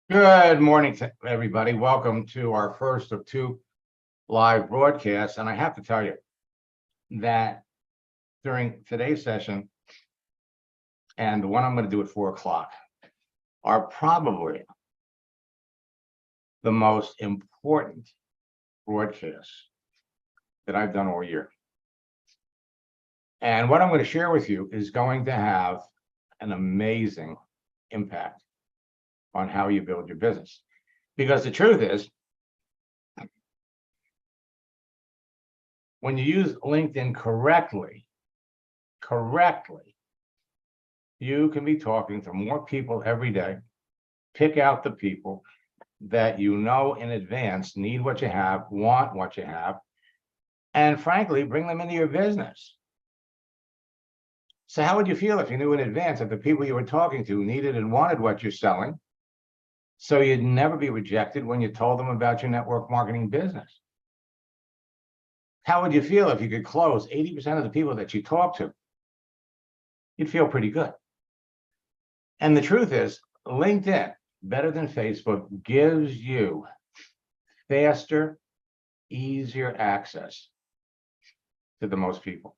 Good morning to everybody. Welcome to our first of two live broadcasts. And I have to tell you that during today's session and the one I'm going to do at 4 o'clock are probably the most important broadcasts that I've done all year. And what I'm going to share with you is going to have an amazing impact on how you build your business. Because the truth is, when you use LinkedIn correctly, you can be talking to more people every day. Pick out the people that you know in advance need what you have, want what you have, and frankly, bring them into your business. So how would you feel if you knew in advance that the people you were talking to needed and wanted what you're selling, so you'd never be rejected when you told them about your network marketing business? How would you feel if you could close 80% of the people that you talk to? You'd feel pretty good. And the truth is, LinkedIn, better than Facebook, gives you faster, easier access to the most people.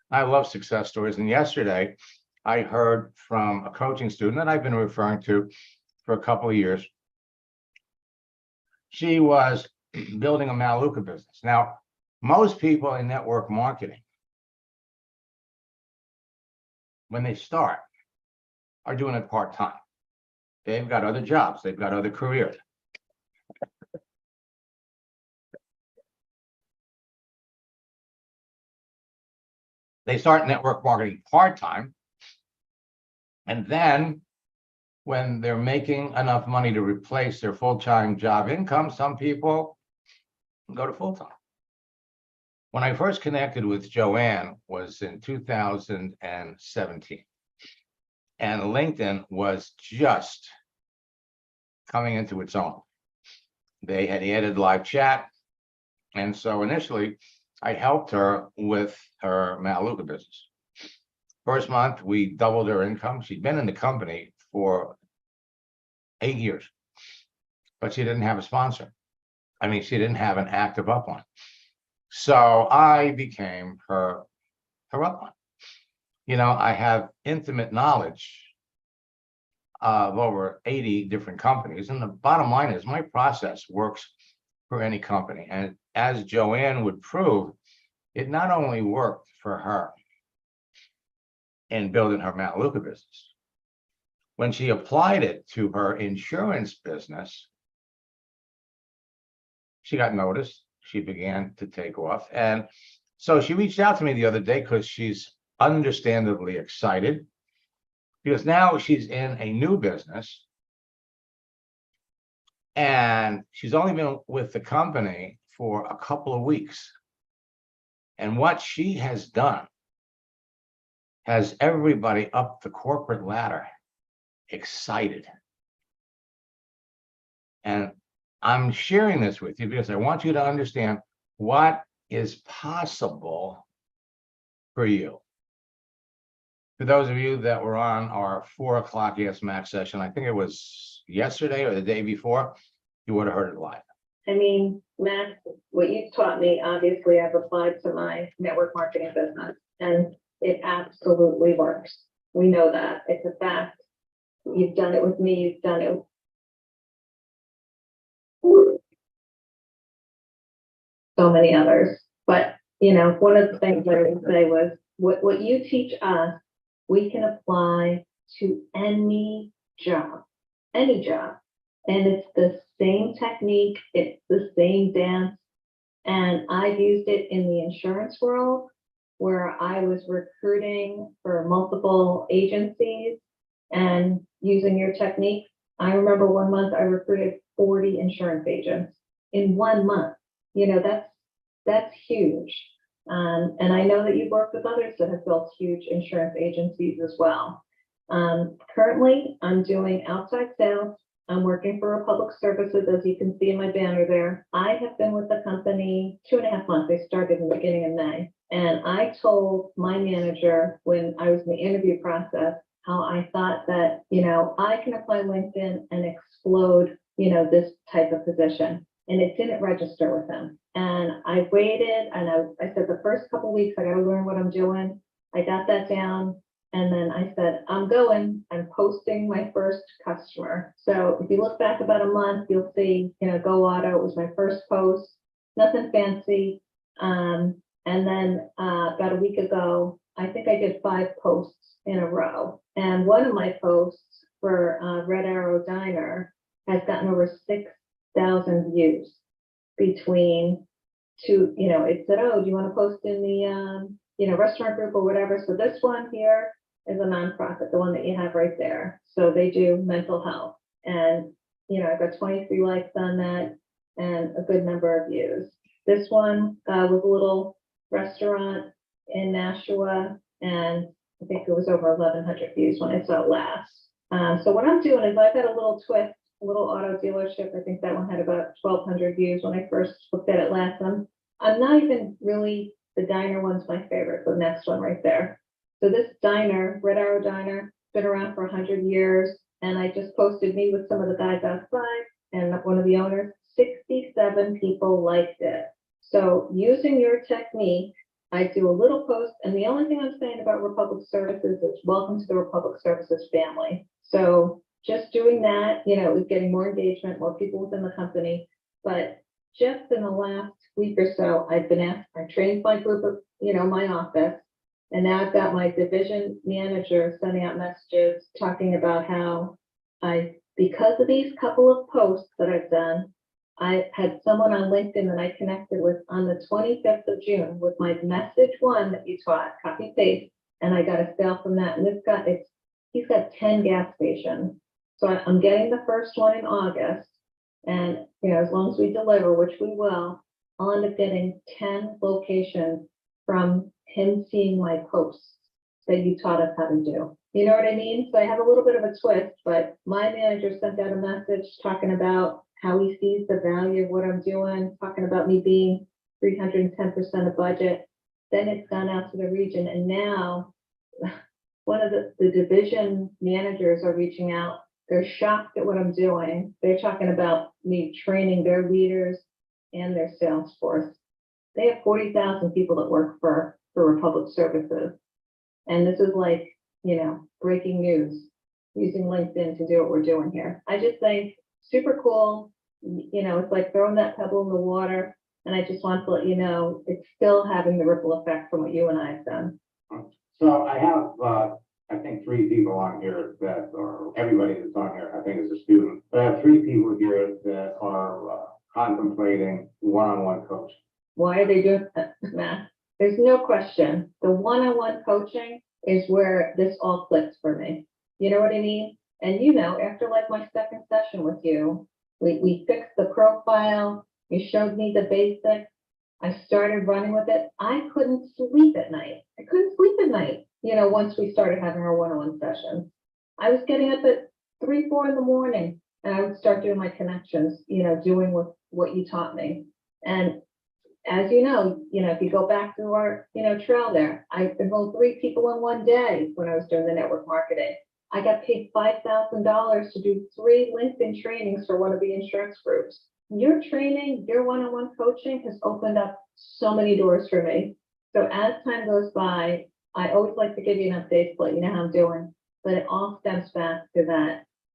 I love success stories. And yesterday, I heard from a coaching student that I've been referring to for a couple of years. She was building a Maluka business. Now, most people in network marketing, when they start, are doing it part-time. They've got other jobs, they've got other careers. They start network marketing part-time, and then when they're making enough money to replace their full-time job income, some people go to full-time. When I first connected with Joanne was in 2017. And LinkedIn was just coming into its own. They had added live chat. And so initially, I helped her with her Maluka business. First month, we doubled her income. She'd been in the company for 8 years, but she didn't have a sponsor. I mean, she didn't have an active upline. So I became her upline. You know, I have intimate knowledge of over 80 different companies. And the bottom line is my process works for any company. And as Joanne would prove, it not only worked for her in building her Maluka business, when she applied it to her insurance business, she got noticed. She began to take off. And so she reached out to me the other day because she's understandably excited, because now she's in a new business and she's only been with the company for a couple of weeks. And what she has done has everybody up the corporate ladder excited. And I'm sharing this with you because I want you to understand what is possible for you. For those of you that were on our 4 o'clock Ask Max session, I think it was yesterday or the day before, you would have heard it live. I mean, Max, what you taught me, obviously I've applied to my network marketing business and it absolutely works. We know that. It's a fact. You've done it with me, you've done it. So many others. But, you know, one of the things I would say was what you teach us, we can apply to any job. And it's the same technique, it's the same dance. And I've used it in the insurance world where I was recruiting for multiple agencies and using your technique. I remember 1 month I recruited 40 insurance agents in 1 month. You know, that's huge. And I know that you've worked with others that have built huge insurance agencies as well. Currently, I'm doing outside sales. I'm working for Republic Services, as you can see in my banner there. I have been with the company 2.5 months. I started in the beginning of May. And I told my manager when I was in the interview process, how I thought that, I can apply LinkedIn and explode, this type of position. And it didn't register with him. And I waited and I said the first couple of weeks, I got to learn what I'm doing. I got that down. And then I said, I'm posting my first customer. So if you look back about a month, you'll see, Go Auto was my first post, nothing fancy. And then about a week ago, I think I did 5 posts in a row. And one of my posts for Red Arrow Diner has gotten over 6,000 views between two, it said, oh, do you want to post in the, restaurant group or whatever? So this one here is a nonprofit, the one that you have right there. So they do mental health. And, I got 23 likes on that and a good number of views. This one was a little restaurant in Nashua, and I think it was over 1,100 views when I saw it last. So what I'm doing is I've got a little twist, a little auto dealership. I think that one had about 1,200 views when I first looked at it last time. I'm not even really, the diner one's my favorite, the next one right there. So this diner, Red Arrow Diner, been around for 100 years. And I just posted me with some of the guys outside and one of the owners, 67 people liked it. So using your technique, I do a little post, and the only thing I'm saying about Republic Services is welcome to the Republic Services family. So just doing that, is getting more engagement, more people within the company. But just in the last week or so, I've been asked, I trained my group of, my office, and now I've got my division manager sending out messages talking about how because of these couple of posts that I've done, I had someone on LinkedIn that I connected with on the 25th of June with my message one that you taught, copy paste, and I got a sale from that. And he's got 10 gas stations. So I'm getting the first one in August. And, as long as we deliver, which we will, I'll end up getting 10 locations from him seeing my posts that you taught us how to do. You know what I mean? So I have a little bit of a twist, but my manager sent out a message talking about how he sees the value of what I'm doing, talking about me being 310% of budget. Then it's gone out to the region. And now one of the division managers are reaching out. They're shocked at what I'm doing. They're talking about me training their leaders and their sales force. They have 40,000 people that work for Republic Services. And this is like, breaking news, using LinkedIn to do what we're doing here. I just think super cool. It's like throwing that pebble in the water. And I just want to let you know, it's still having the ripple effect from what you and I have done. So I have, I think 3 people on here that are, everybody that's on here, I think is a student. But I have 3 people here that are contemplating one-on-one coaching. Why are they doing that, Matt? There's no question. The one-on-one coaching is where this all clicks for me. You know what I mean? And after like my second session with you, we fixed the profile. You showed me the basics. I started running with it. I couldn't sleep at night. Once we started having our one-on-one sessions. I was getting up at 3, 4 in the morning, and I would start doing my connections, doing what you taught me. And as you know, if you go back to our, trail there, I enrolled 3 people in one day when I was doing the network marketing. I got paid $5,000 to do 3 LinkedIn trainings for one of the insurance groups. Your training, your one-on-one coaching has opened up so many doors for me. So as time goes by, I always like to give you an update to let you know how I'm doing, but it all stems back to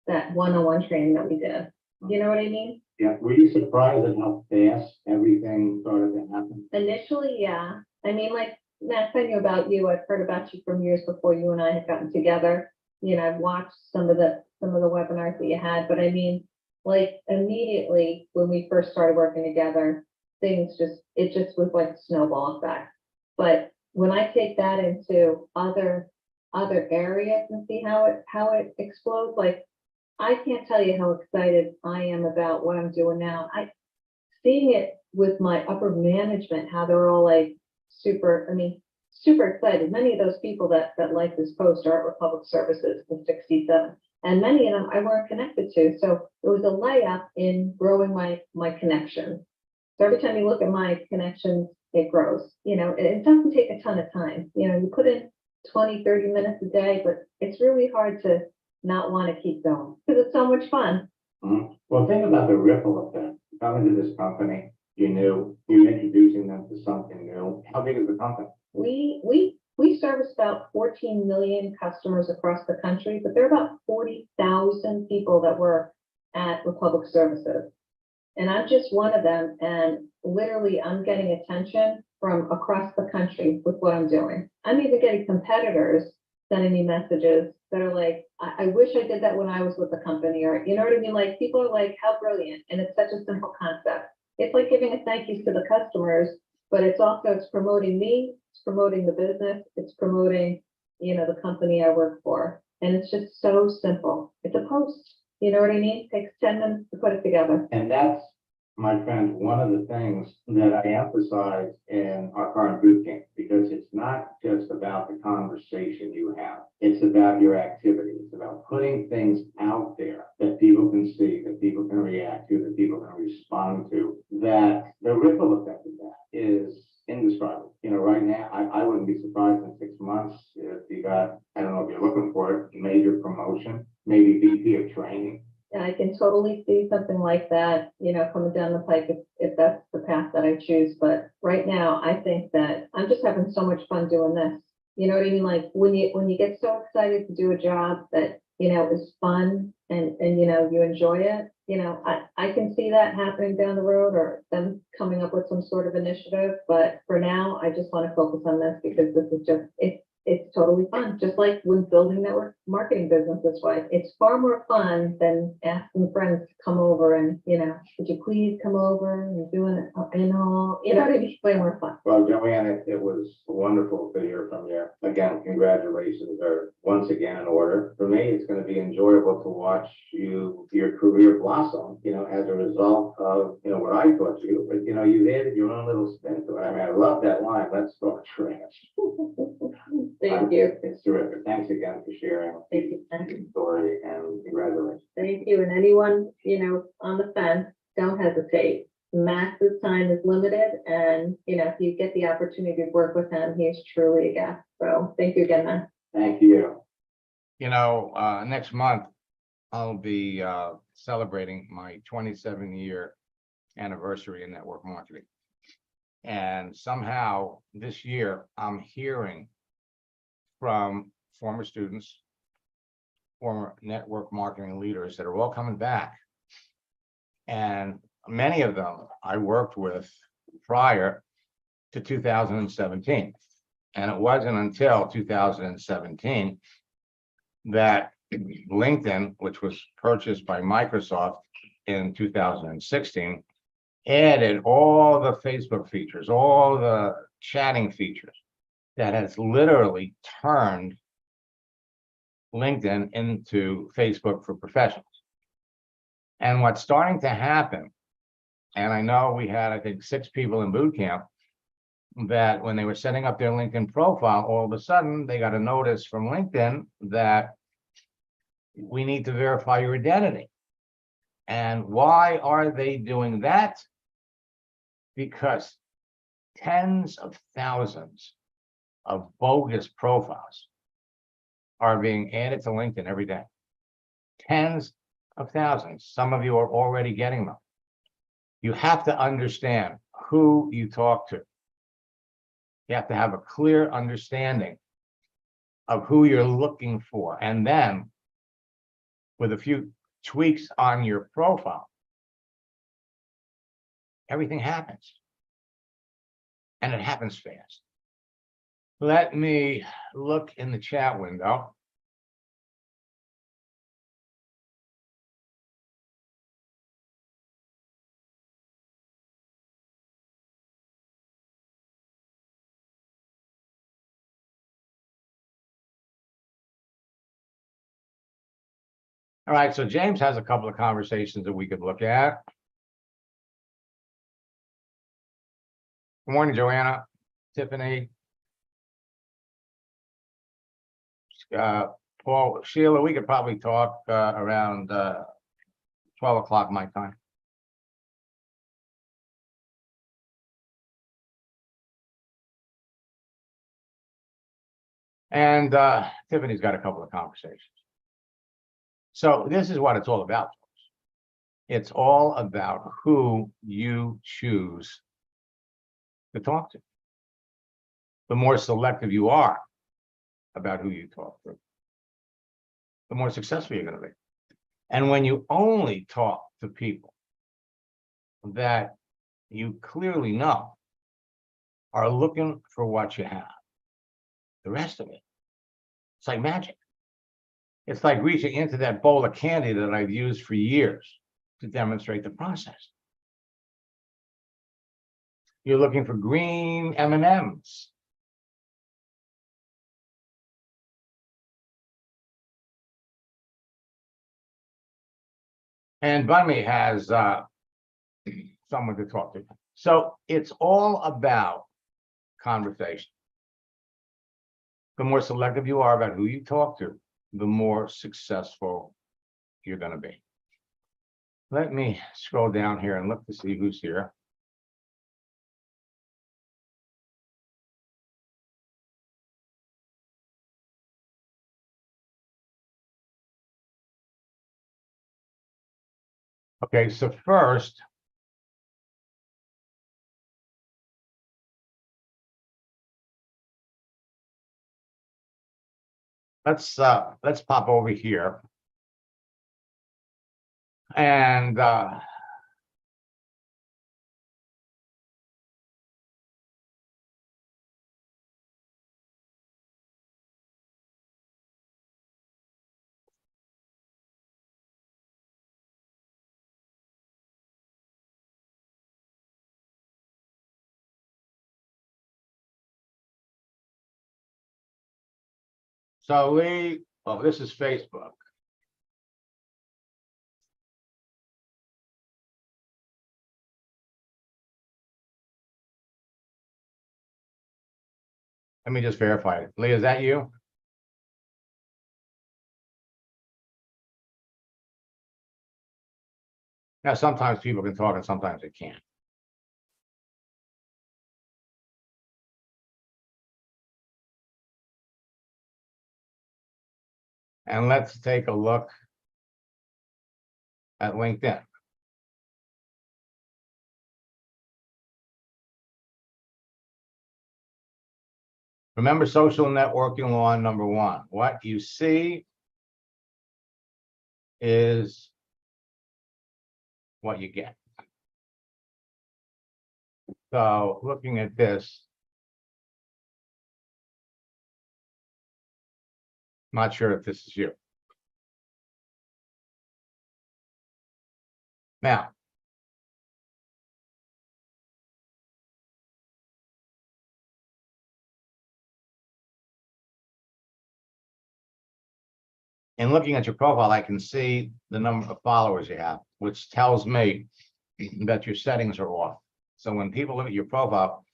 that one-on-one training that we did. You know what I mean? Yeah, were you surprised at how fast everything started to happen? Initially, yeah. I mean, like, Matt, I knew about you. I've heard about you from years before you and I had gotten together. I've watched some of the webinars that you had, but I mean, like immediately when we first started working together, it just was like a snowball effect. But when I take that into other areas and see how it explodes, like I can't tell you how excited I am about what I'm doing now. Seeing it with my upper management, how they're all like super excited. Many of those people that like this post are at Republic Services, the 67, and many of them I weren't connected to. So it was a layup in growing my connections. So every time you look at my connections, it grows. It doesn't take a ton of time. You put in 20, 30 minutes a day, but it's really hard to not want to keep going because it's so much fun. Mhm. Well, think about the ripple effect. Coming to this company, you're introducing them to something new. How big is the company? We service about 14 million customers across the country, but there are about 40,000 people that work at Republic Services. And I'm just one of them, and literally I'm getting attention from across the country with what I'm doing. I'm even getting competitors sending me messages that are like, I wish I did that when I was with the company, or you know what I mean? Like people are like, how brilliant. And it's such a simple concept. It's like giving a thank you to the customers, but it's promoting me, it's promoting the business, it's promoting, the company I work for. And it's just so simple. It's a post. You know what I mean? Takes 10 minutes to put it together. And that's, my friend, one of the things that I emphasize in our current boot camp, because it's not just about the conversation you have. It's about your activity. It's about putting things out there that people can see, that people can react to, that people can respond to, that the ripple effect of that is indescribable. Right now, I wouldn't be surprised in 6 months if you got, I don't know if you're looking for it, major promotion, maybe VP of training. And I can totally see something like that, coming down the pike if that's the path that I choose. But right now, I think that I'm just having so much fun doing this. You know what I mean? Like when you get so excited to do a job that, is fun and you enjoy it, I can see that happening down the road or them coming up with some sort of initiative. But for now, I just want to focus on this because this is just, it's totally fun. Just like when building network marketing business this way, it's far more fun than asking friends to come over and, would you please come over and doing it, it's way more fun. Well, Joanne, it was wonderful to hear from you. Again, congratulations are once again in order. For me, it's going to be enjoyable to watch your career blossom, as a result of, what I taught you. But, you added your own little spin to it. I mean, I love that line. Let's talk trash. Thank you. It's terrific. Thanks again for sharing Thank you. your story and congratulations. Thank you. And anyone, on the fence, don't hesitate. Max's time is limited. And, if you get the opportunity to work with him, he's truly a guest. So thank you again, man. Thank you. Next month, I'll be celebrating my 27-year anniversary in network marketing. And somehow this year, I'm hearing from former students, former network marketing leaders that are all coming back. And many of them I worked with prior to 2017. And it wasn't until 2017 that LinkedIn, which was purchased by Microsoft in 2016, added all the Facebook features, all the chatting features that has literally turned LinkedIn into Facebook for professionals. And what's starting to happen, and I know we had, I think, 6 people in boot camp that when they were setting up their LinkedIn profile, all of a sudden they got a notice from LinkedIn that we need to verify your identity. And why are they doing that? Because tens of thousands of bogus profiles are being added to LinkedIn every day. Tens of thousands. Some of you are already getting them. You have to understand who you talk to. You have to have a clear understanding of who you're looking for. And then with a few tweaks on your profile, everything happens. And it happens fast. Let me look in the chat window. All right, so James has a couple of conversations that we could look at. Good morning, Joanna, Tiffany, Paul, Sheila. We could probably talk around 12 o'clock my time. And Tiffany's got a couple of conversations. So this is what it's all about. It's all about who you choose to talk to. The more selective you are about who you talk to, the more successful you're going to be. And when you only talk to people that you clearly know are looking for what you have, the rest of it, it's like magic. It's like reaching into that bowl of candy that I've used for years to demonstrate the process. You're looking for green M&Ms. And Bunny has someone to talk to. So it's all about conversation. The more selective you are about who you talk to, the more successful you're going to be. Let me scroll down here and look to see who's here. Okay, so first, let's pop over here. And so this is Facebook. Let me just verify it. Lee, is that you? Now, sometimes people can talk and sometimes they can't. And let's take a look at LinkedIn. Remember social networking law number one. What you see is what you get. So looking at this, not sure if this is you. Now, in looking at your profile, I can see the number of followers you have, which tells me that your settings are off. So when people look at your profile,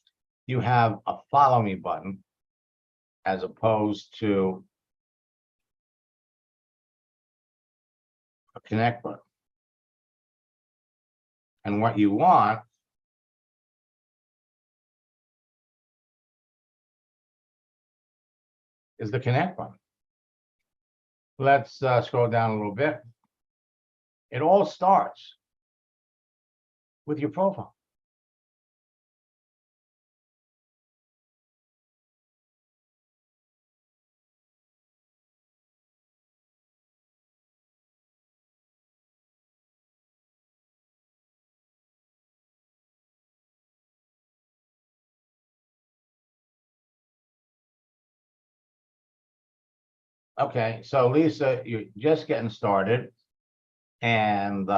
you have a follow me button as opposed to a connect button. And what you want is the connect button. Let's scroll down a little bit. It all starts with your profile. Okay, so Lisa, you're just getting started. And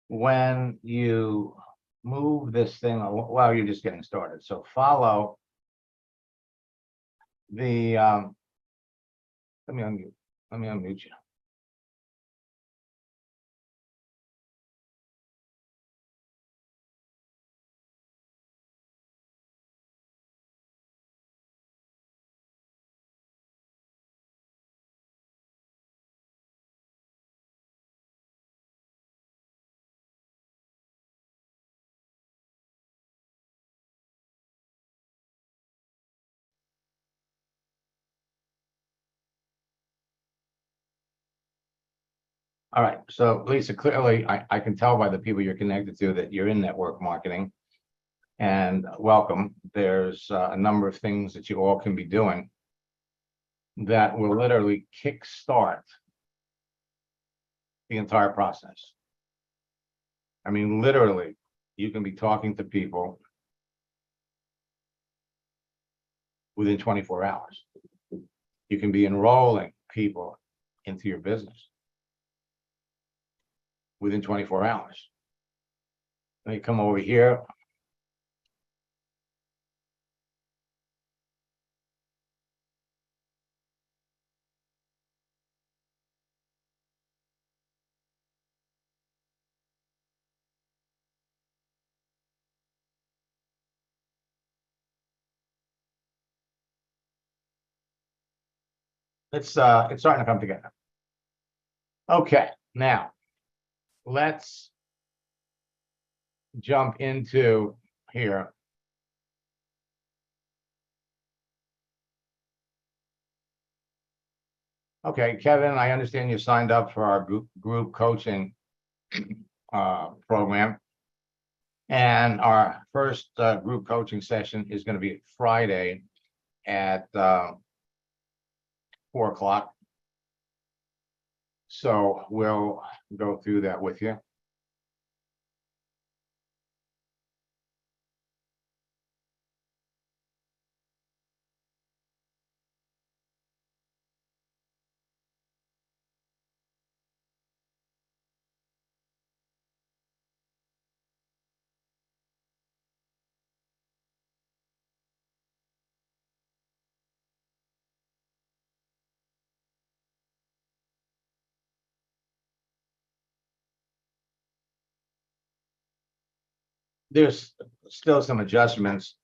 when you move this thing, well, you're just getting started. So follow the, let me unmute you. All right, so Lisa, clearly, I can tell by the people you're connected to that you're in network marketing. And welcome. There's a number of things that you all can be doing that will literally kickstart the entire process. I mean, literally, you can be talking to people within 24 hours. You can be enrolling people into your business within 24 hours. Let me come over here. It's starting to come together. Okay, now let's jump into here. Okay, Kevin, I understand you signed up for our group coaching program. And our first group coaching session is going to be Friday at 4 o'clock. So we'll go through that with you. There's still some adjustments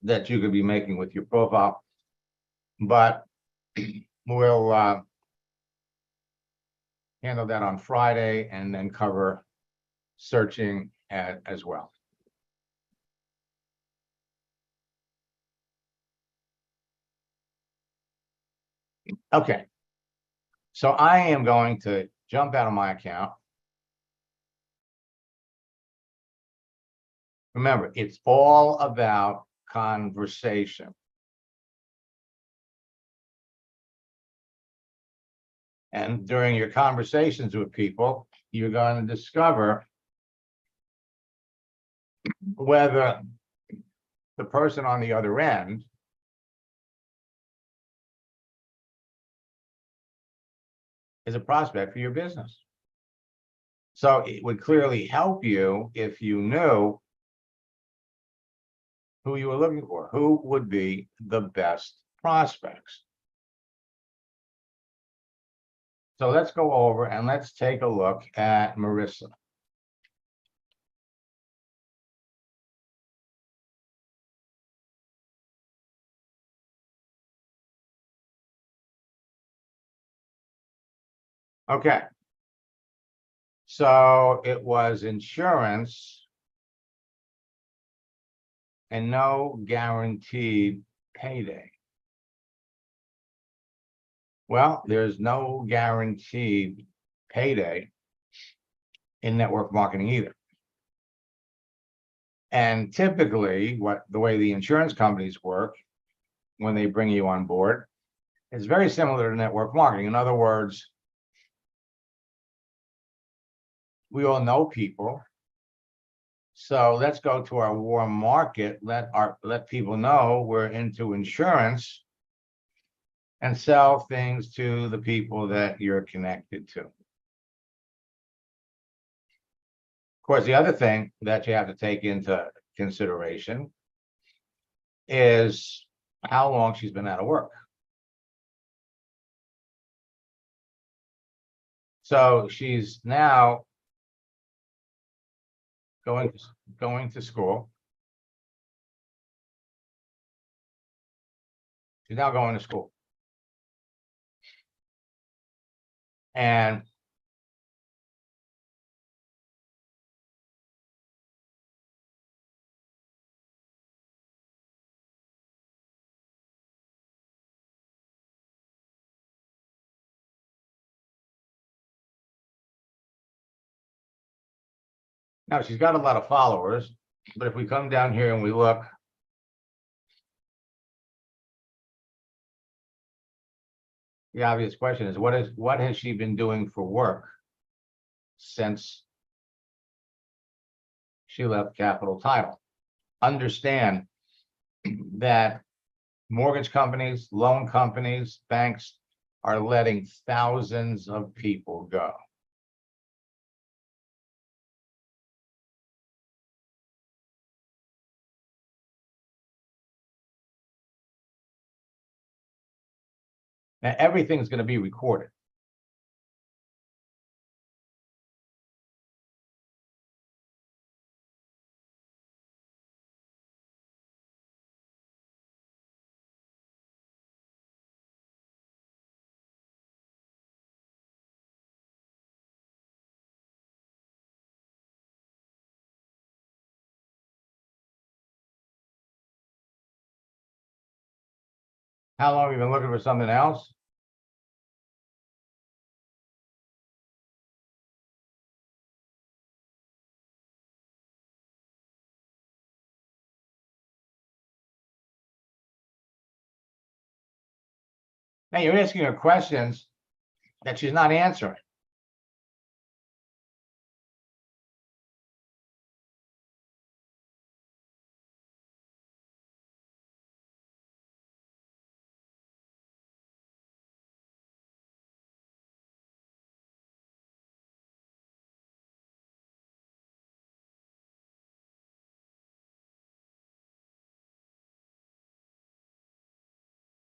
that you could be making with your profile, but we'll handle that on Friday and then cover searching as well. Okay, so I am going to jump out of my account. Remember, it's all about conversation. And during your conversations with people, you're going to discover whether the person on the other end is a prospect for your business. So it would clearly help you if you knew who you were looking for, who would be the best prospects. So let's go over and let's take a look at Marissa. Okay. So it was insurance and no guaranteed payday. Well, there's no guaranteed payday in network marketing either. And typically, the way the insurance companies work when they bring you on board is very similar to network marketing. In other words, we all know people. So let's go to our warm market, let people know we're into insurance and sell things to the people that you're connected to. Of course, the other thing that you have to take into consideration is how long she's been out of work. So she's now going to school. She's now going to school. And Now, she's got a lot of followers, but if we come down here and we look. The obvious question is, what has she been doing for work since she left Capital Title? Understand that mortgage companies, loan companies, banks are letting thousands of people go. Now, everything's going to be recorded. How long have you been looking for something else? Now you're asking her questions that she's not answering.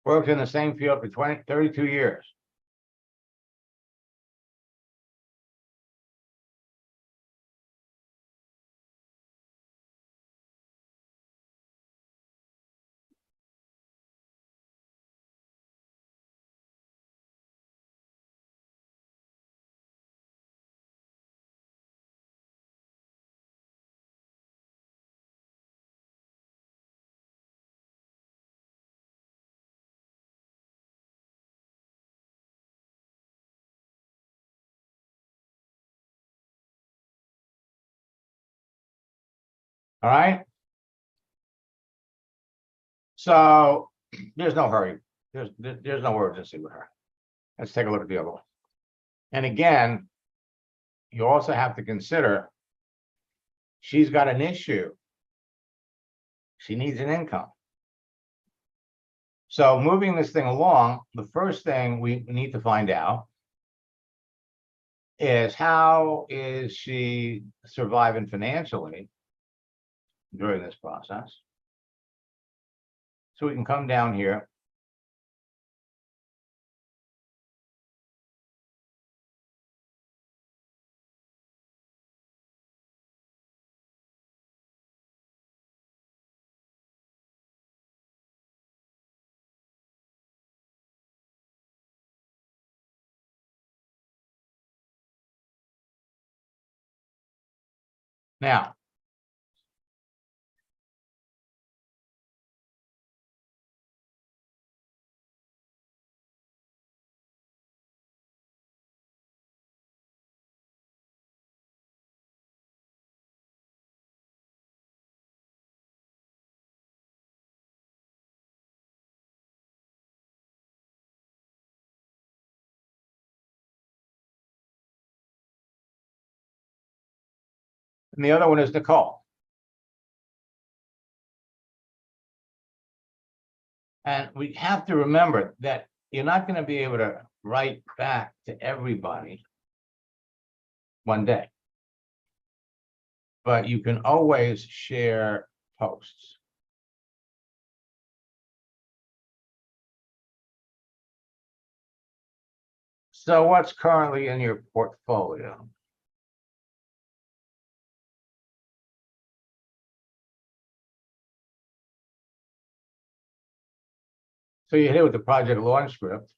Worked in the same field for 32 years. All right. So there's no hurry. There's no urgency with her. Let's take a look at the other one. And again, you also have to consider she's got an issue. She needs an income. So moving this thing along, the first thing we need to find out is how is she surviving financially during this process? So we can come down here. Now, and the other one is Nicole. And we have to remember that you're not going to be able to write back to everybody one day, but you can always share posts. So what's currently in your portfolio? So you hit it with the project launch script.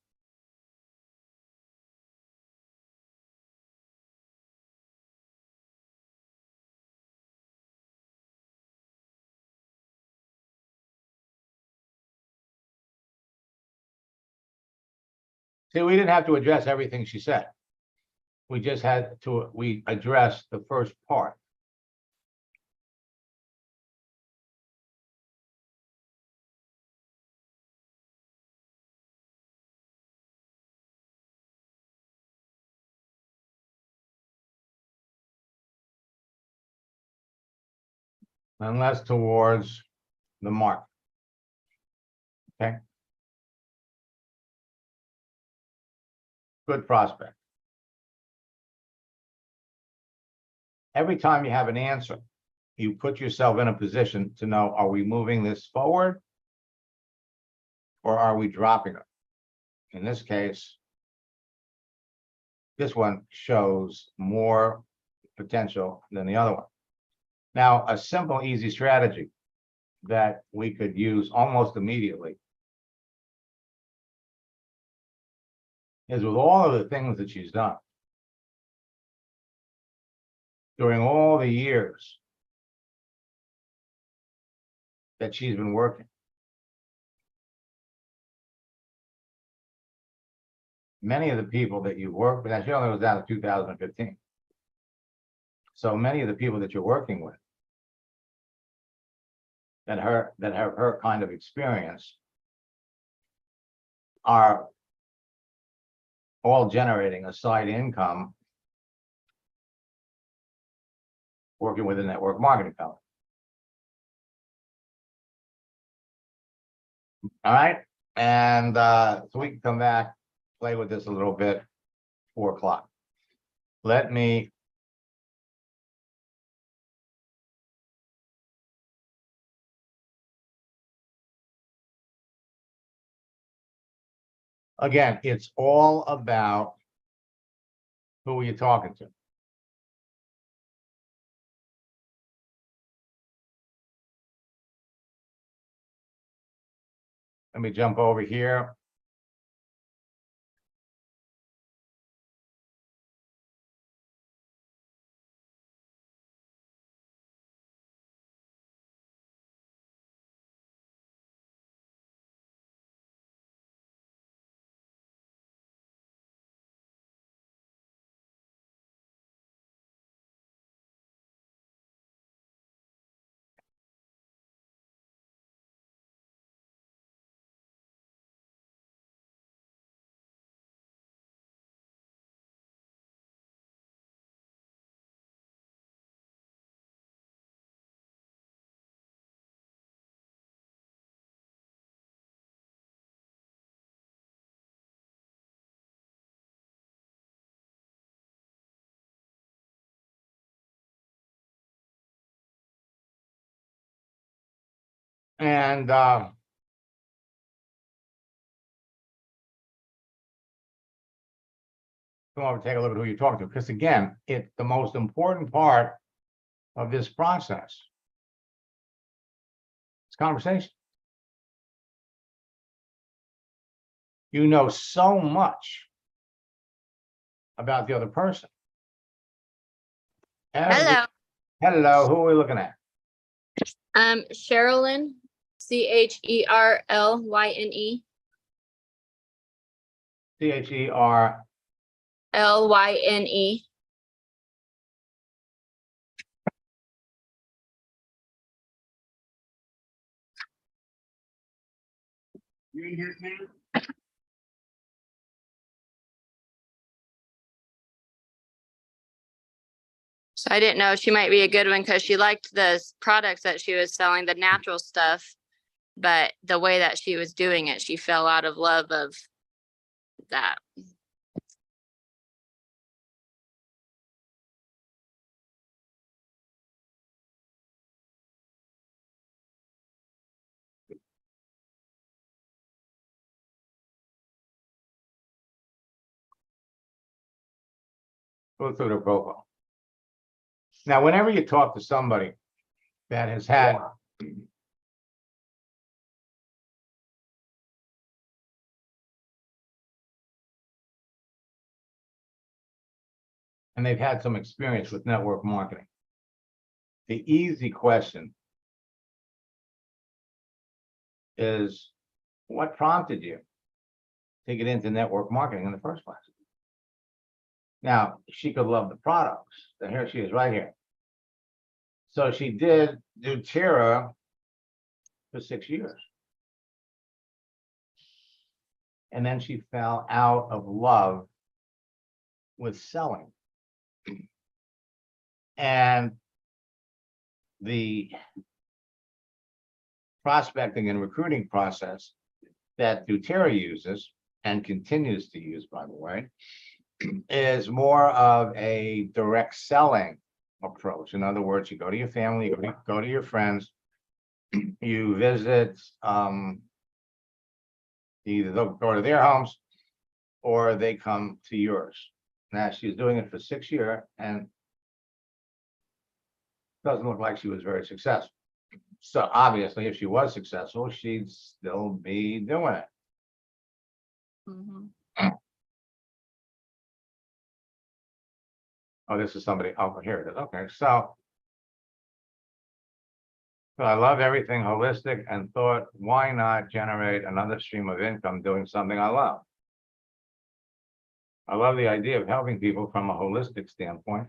See, we didn't have to address everything she said. We just had to, we addressed the first part. and less towards the market. Okay. Good prospect. Every time you have an answer, you put yourself in a position to know, are we moving this forward? Or are we dropping it? In this case, this one shows more potential than the other one. Now, a simple, easy strategy that we could use almost immediately is with all of the things that she's done during all the years that she's been working. Many of the people that you work with, she only was down to 2015. So many of the people that you're working with that have her kind of experience are all generating a side income working with a network marketing company. All right. And so we can come back, play with this a little bit, 4 o'clock. Let me again, it's all about who are you talking to. Let me jump over here. And come over and take a look at who you're talking to. Because again, it's the most important part of this process. It's conversation. You know so much about the other person. Hello. Hello, who are we looking at? Sherilyn, CHERLYNE, CHER. LYNE. So I didn't know she might be a good one because she liked the products that she was selling, the natural stuff. But the way that she was doing it, she fell out of love of that. Go through their profile. Now, whenever you talk to somebody that has had and they've had some experience with network marketing, the easy question is, what prompted you to get into network marketing in the first place? Now, she could love the products. And here she is right here. So she did doTERRA for 6 years. And then she fell out of love with selling. And the prospecting and recruiting process that doTERRA uses and continues to use, by the way, is more of a direct selling approach. In other words, you go to your family, you go to your friends, you visit, either they'll go to their homes or they come to yours. Now, she's doing it for 6 years and doesn't look like she was very successful. So obviously, if she was successful, she'd still be doing it. Mhm. Oh, this is somebody, oh, here it is. Okay, so I love everything holistic and thought, why not generate another stream of income doing something I love? I love the idea of helping people from a holistic standpoint.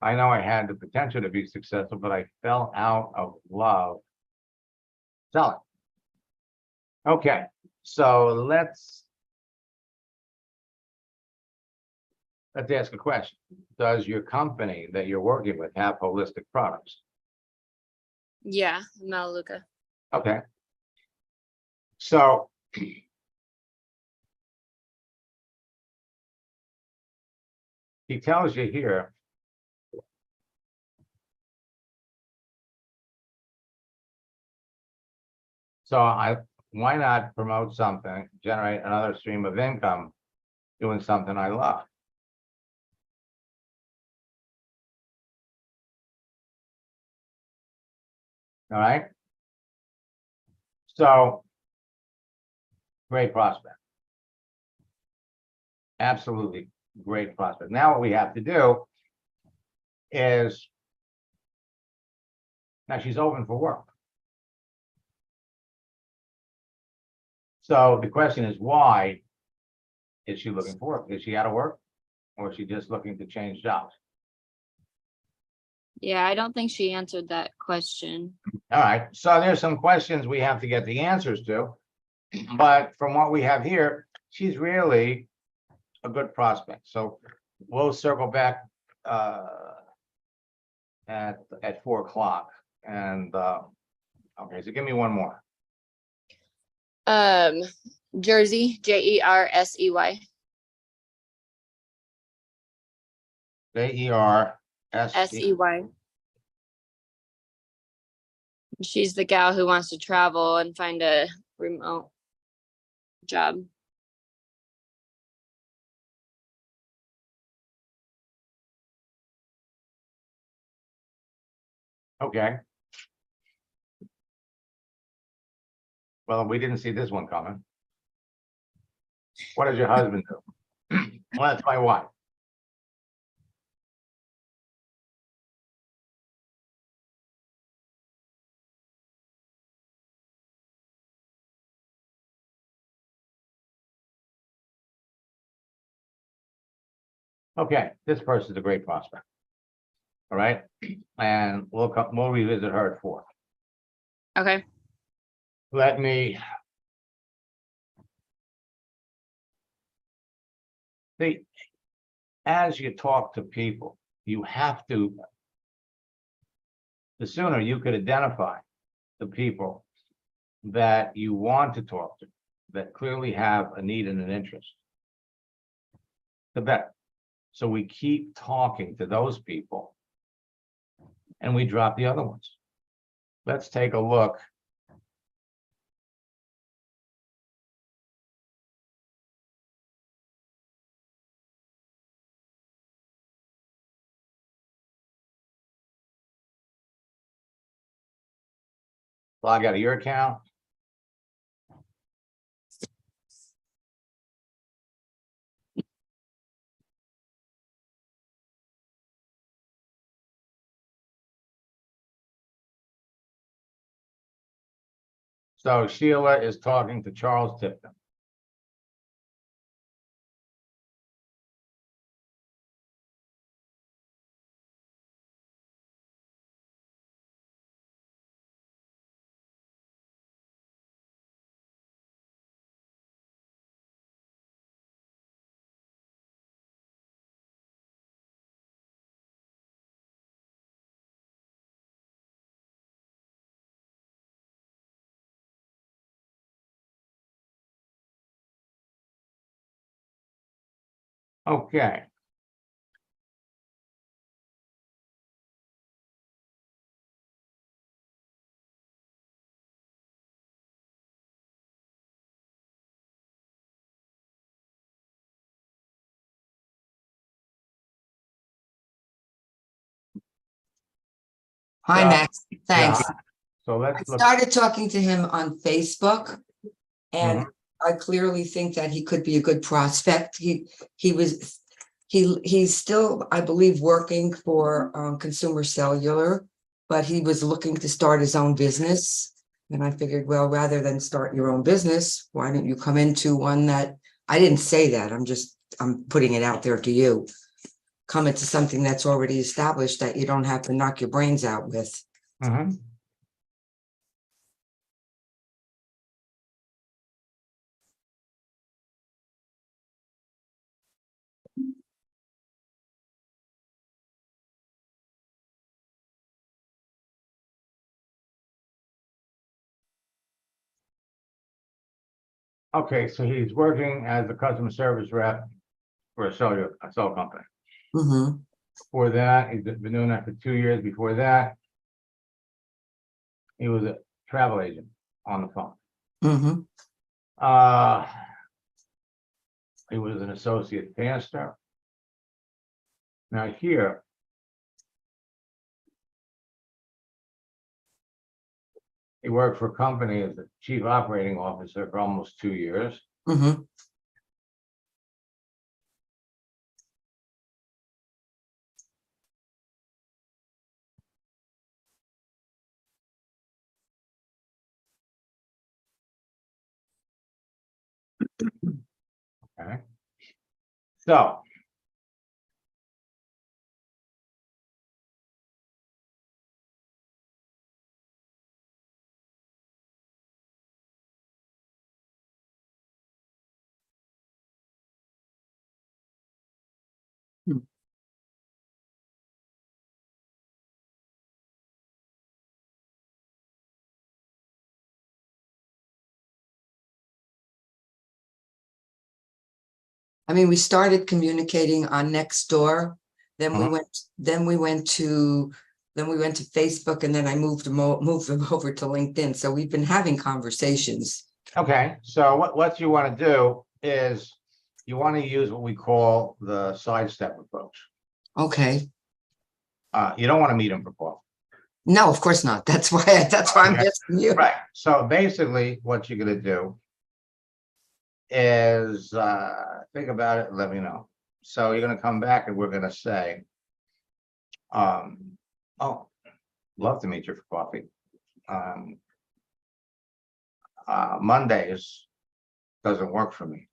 I know I had the potential to be successful, but I fell out of love selling. Okay, so let's ask a question. Does your company that you're working with have holistic products? Yeah, Melaleuca. Okay. So he tells you here, why not promote something, generate another stream of income doing something I love? All right. So great prospect. Absolutely great prospect. Now what we have to do is, now she's open for work. So the question is, why is she looking for work? Is she out of work or is she just looking to change jobs? Yeah, I don't think she answered that question. All right, so there's some questions we have to get the answers to, but from what we have here, she's really a good prospect. So we'll circle back at 4 o'clock. And okay, so give me one more. Jersey, Jersey. Jersey. SEY. She's the gal who wants to travel and find a remote job. Okay. Well, we didn't see this one coming. What does your husband do? Well, that's my wife. Okay, this person's a great prospect. All right, and we'll revisit her at 4. Okay. Let me see. As you talk to people, you have to, the sooner you could identify the people that you want to talk to, that clearly have a need and an interest, the better. So we keep talking to those people and we drop the other ones. Let's take a look. Log out of your account. So Sheila is talking to Charles Tipton. Okay. Hi, So- Max. Thanks. Yeah. So I let's look. started talking to him on Facebook. And Mhm. I clearly think that he could be a good prospect. He's still, I believe, working for Consumer Cellular, but he was looking to start his own business. And I figured, well, rather than start your own business, why don't you come into one that, I didn't say that, I'm putting it out there to you. Come into something that's already established that you don't have to knock your brains out with. Mhm. Okay, so he's working as a customer service rep for a cell company. Mhm. Before that, he's been doing that for 2 years. Before that, he was a travel agent on the phone. Mhm. Uh, he was an associate pastor. Now here, he worked for a company as the chief operating officer for almost 2 years. Mhm. Okay. So. Hmm. I mean, we started communicating on Nextdoor, then we Mhm. went to Facebook, and then I moved him over to LinkedIn. So we've been having conversations. Okay, so what you want to do is you want to use what we call the sidestep approach. Okay. You don't want to meet him for coffee. No, of course not. That's why I'm Okay. asking you. Right. So basically, what you're going to do is think about it and let me know. So you're going to come back and we're going to say, oh, love to meet you for coffee. Mondays doesn't work for me,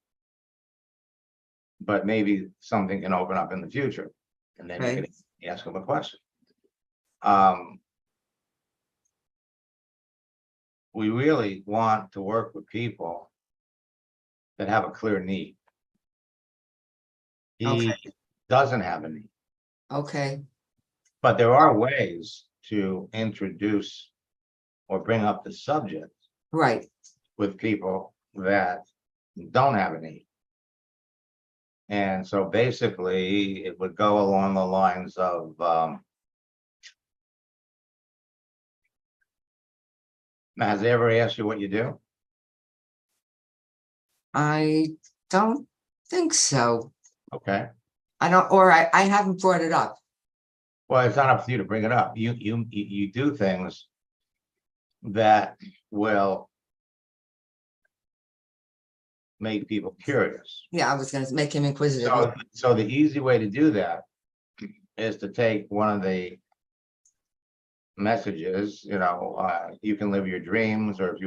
but maybe something can open up in the future. And then you Okay. can ask them a question. We really want to work with people that have a clear need. He Okay. doesn't have a need, Okay. but there are ways to introduce or bring up the subject Right. with people that don't have a need. And so basically, it would go along the lines of, has he ever asked you what you do? I don't think so. Okay, I haven't brought it up. well, it's not up to you to bring it up. You do things that will make people curious. Yeah, I was gonna make him inquisitive. So the easy way to do that is to take one of the messages, you can live your dreams, or if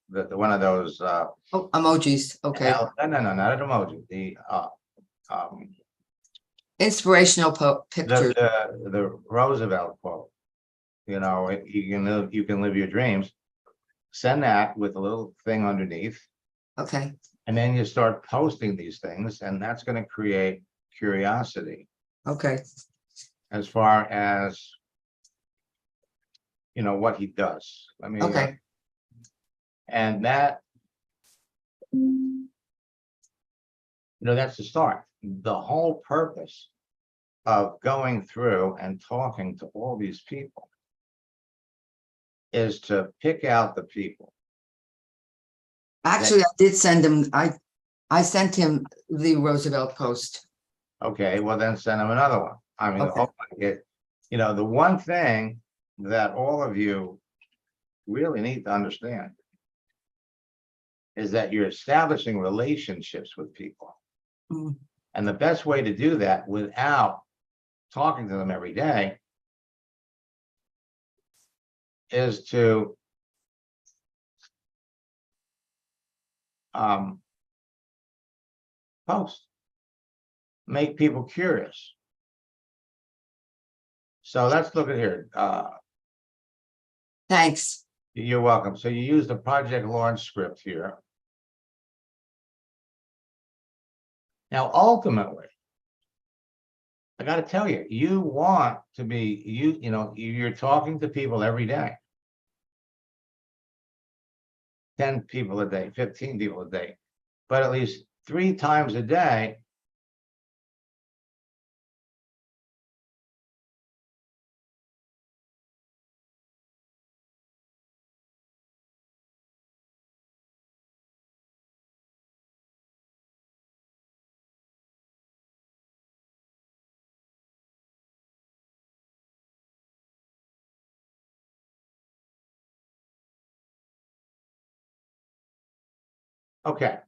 the one of those, Oh, emojis. Okay. no, not an emoji, Inspirational pictures. the Roosevelt quote. You can live your dreams. Send that with a little thing underneath, Okay. and then you start posting these things, and that's going to create curiosity Okay. as far as what he does. Okay. And that, that's the start. the whole purpose of going through and talking to all these people is to pick out the people. Actually, I did send him, I sent him the Roosevelt Post. Okay, well then send them another one. I mean, the Okay. whole, the one thing that all of you really need to understand is that you're establishing relationships with people. Mm. And the best way to do that without talking to them every day is to post, make people curious. So let's look at here. Thanks. You're welcome. So you use the Project Launch script here. Now, ultimately, I got to tell you, you want to be, you're talking to people every day. 10 people a day, 15 people a day, but at least 3 times a day. Okay.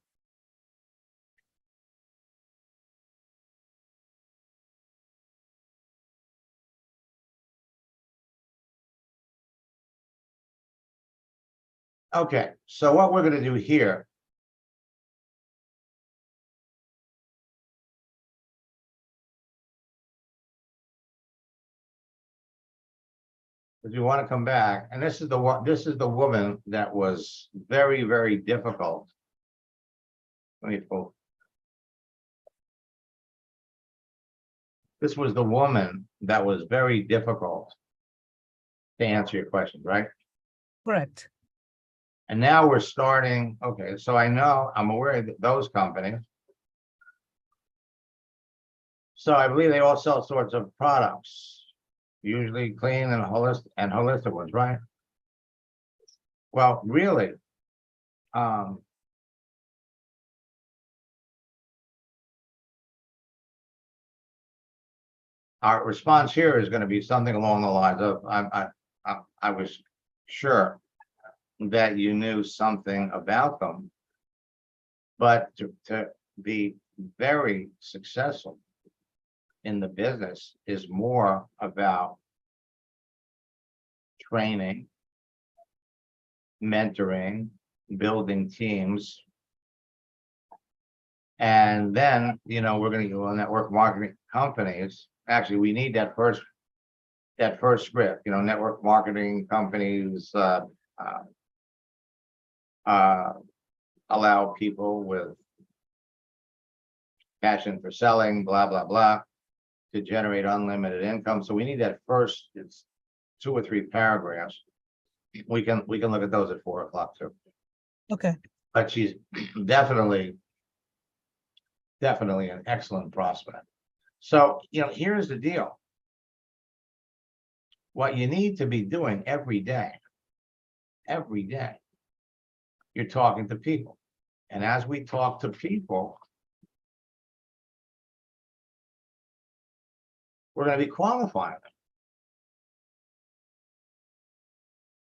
Okay, so what we're going to do here is we want to come back, and this is the one, this is the woman that was very, very difficult. Let me pull. This was the woman that was very difficult to answer your questions, right? Correct. And now we're starting, okay, so I'm aware of those companies. So I believe they all sell sorts of products, usually clean and holistic ones, right? Well, really, our response here is going to be something along the lines of, I was sure that you knew something about them, but to be very successful in the business is more about training, mentoring, building teams. And then, we're going to go on network marketing companies. Actually, we need that first script, network marketing companies allow people with passion for selling, blah, blah, blah, to generate unlimited income. So we need that first, it's 2 or 3 paragraphs. We can look at those at 4 o'clock too. Okay. But she's definitely an excellent prospect. So, here's the deal. What you need to be doing every day, you're talking to people. And as we talk to people, we're going to be qualifying them.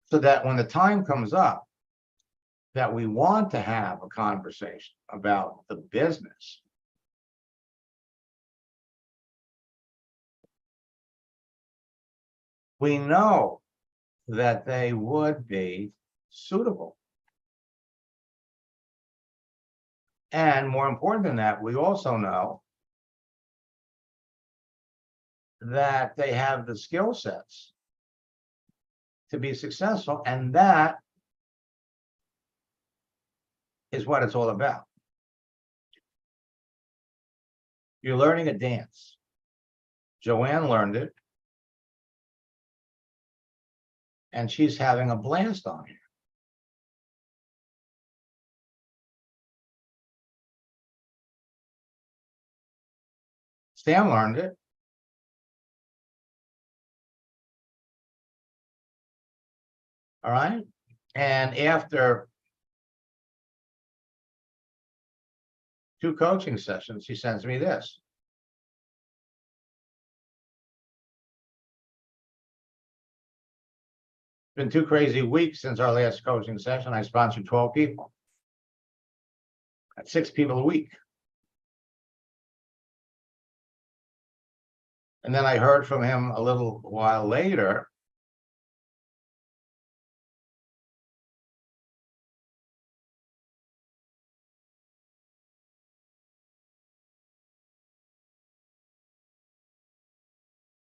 So that when the time comes up that we want to have a conversation about the business, we know that they would be suitable. And more important than that, we also know that they have the skill sets to be successful, and that is what it's all about. You're learning a dance. Joanne learned it, and she's having a blast on it. Sam learned it. All right, and after 2 coaching sessions, he sends me this. Been 2 crazy weeks since our last coaching session. I sponsored 12 people. That's 6 people a week. And then I heard from him a little while later.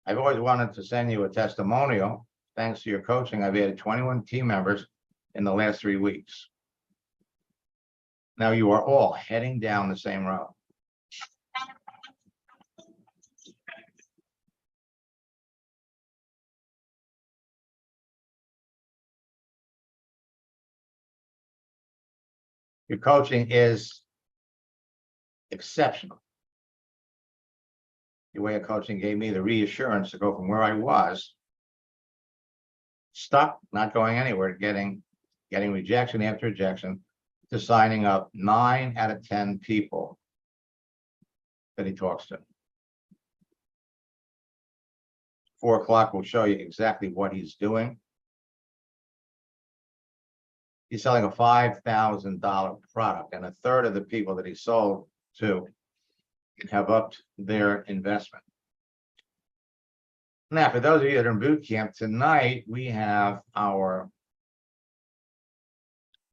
I've always wanted to send you a testimonial. Thanks to your coaching, I've added 21 team members in the last 3 weeks. Now you are all heading down the same road. Your coaching is exceptional. Your way of coaching gave me the reassurance to go from where I was, stuck, not going anywhere, getting rejection after rejection, to signing up 9 out of 10 people that he talks to. 4 o'clock will show you exactly what he's doing. He's selling a $5,000 product, and 1/3 of the people that he sold to have upped their investment. Now, for those of you that are in boot camp, tonight we have our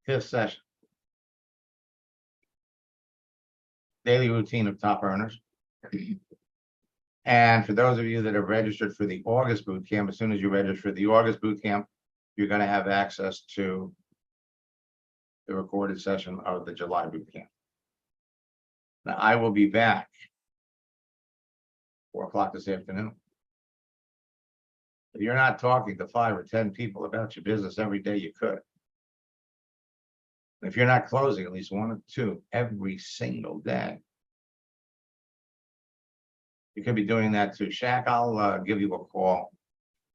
5th session. Daily routine of top earners. And for those of you that are registered for the August boot camp, as soon as you register for the August boot camp, you're going to have access to the recorded session of the July boot camp. Now, I will be back 4 o'clock this afternoon. If you're not talking to 5 or 10 people about your business every day, you could. If you're not closing at least 1 or 2 every single day, you could be doing that too. Shaq, I'll give you a call.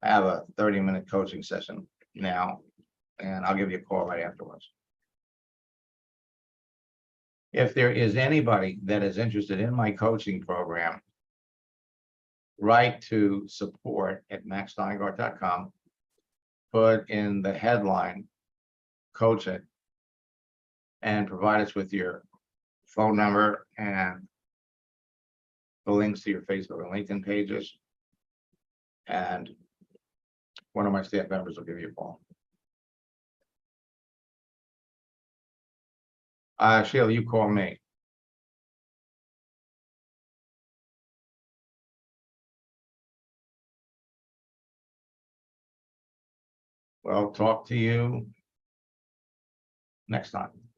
I have a 30-minute coaching session now, and I'll give you a call right afterwards. If there is anybody that is interested in my coaching program, write to support@maxsteingart.com. Put in the headline, coach it, and provide us with your phone number and the links to your Facebook and LinkedIn pages. And one of my staff members will give you a call. Sheila, you call me. Well, talk to you next time.